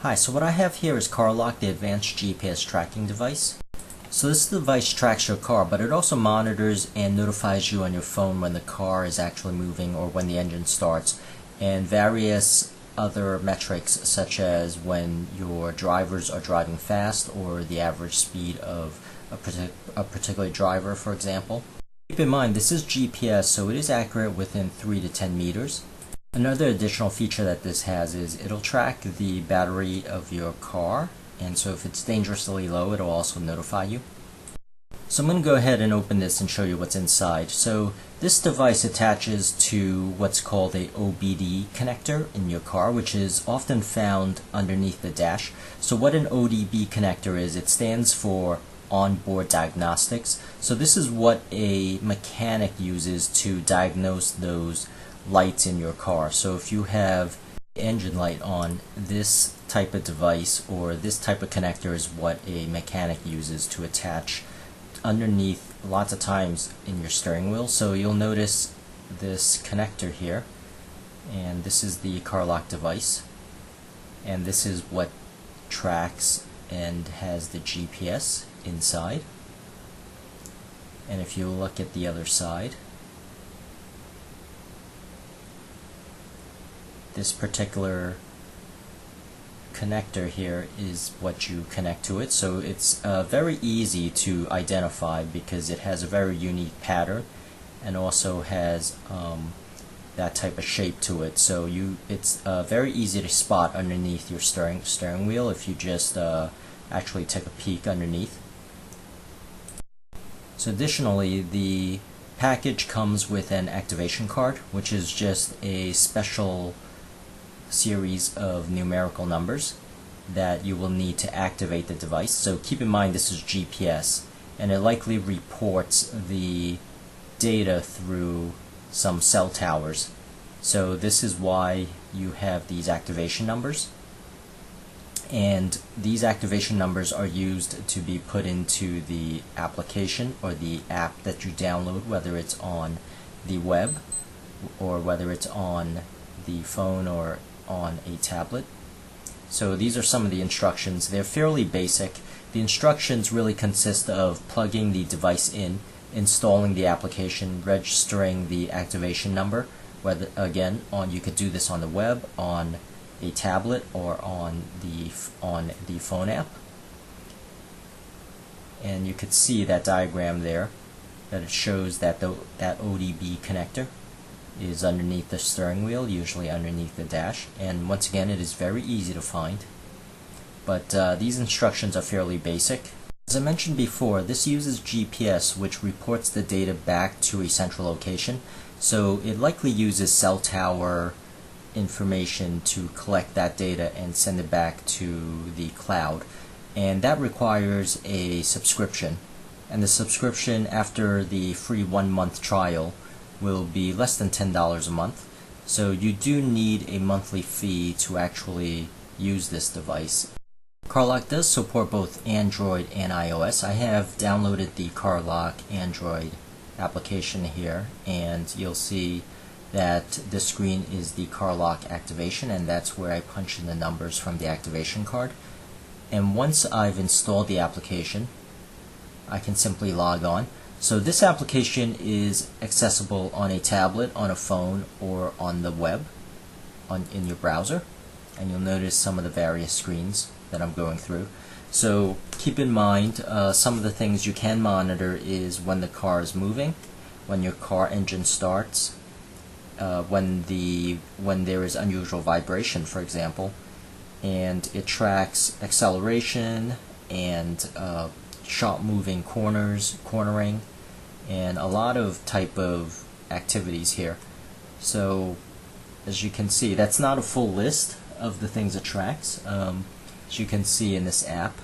Hi, so what I have here is CarLock, the advanced GPS tracking device. So this device tracks your car, but it also monitors and notifies you on your phone when the car is actually moving or when the engine starts, and various other metrics such as when your drivers are driving fast or the average speed of a particular driver, for example. Keep in mind this is GPS, so it is accurate within 3 to 10 meters. Another additional feature that this has is it'll track the battery of your car, and so if it's dangerously low, it'll also notify you. So I'm going to go ahead and open this and show you what's inside. So this device attaches to what's called a Obd connector in your car, which is often found underneath the dash. So what an Obd connector is, it stands for onboard diagnostics. So this is what a mechanic uses to diagnose those lights in your car. So if you have engine light on, this type of device or this type of connector is what a mechanic uses to attach underneath lots of times in your steering wheel. So you'll notice this connector here, and this is the CarLock device, and this is what tracks and has the GPS inside. And if you look at the other side, this particular connector here is what you connect to it. So it's very easy to identify because it has a very unique pattern and also has that type of shape to it. So it's very easy to spot underneath your steering wheel if you just actually take a peek underneath. So additionally, the package comes with an activation card, which is just a special series of numerical numbers that you will need to activate the device. So keep in mind this is GPS, and it likely reports the data through some cell towers. So this is why you have these activation numbers, and these activation numbers are used to be put into the application or the app that you download, whether it's on the web or whether it's on the phone or on a tablet. So these are some of the instructions. They're fairly basic. The instructions really consist of plugging the device in, installing the application, registering the activation number, whether again you could do this on the web, on a tablet, or on the phone app. And you could see that diagram there, that it shows that that ODB connector is underneath the steering wheel, usually underneath the dash, and once again it is very easy to find. But these instructions are fairly basic. As I mentioned before, this uses GPS, which reports the data back to a central location, so it likely uses cell tower information to collect that data and send it back to the cloud, and that requires a subscription, and the subscription after the free 1-month trial will be less than $10 a month. So you do need a monthly fee to actually use this device. CarLock does support both Android and iOS. I have downloaded the CarLock Android application here, and you'll see that the screen is the CarLock activation, and that's where I punch in the numbers from the activation card. And once I've installed the application, I can simply log on. So this application is accessible on a tablet, on a phone, or on the web, in your browser. And you'll notice some of the various screens that I'm going through. So keep in mind, some of the things you can monitor is when the car is moving, when your car engine starts, when there is unusual vibration, for example, and it tracks acceleration and sharp moving cornering, and a lot of type of activities here. So as you can see, that's not a full list of the things it tracks. As you can see in this app,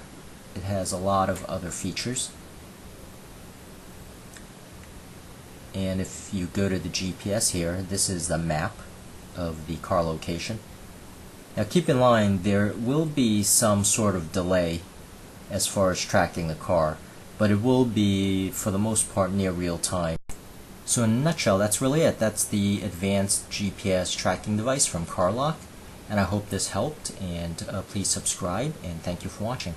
it has a lot of other features. And if you go to the GPS here, this is the map of the car location. Now keep in mind there will be some sort of delay as far as tracking the car, but it will be for the most part near real time. So in a nutshell, that's really it. That's the advanced GPS tracking device from CarLock, And I hope this helped, and please subscribe, and thank you for watching.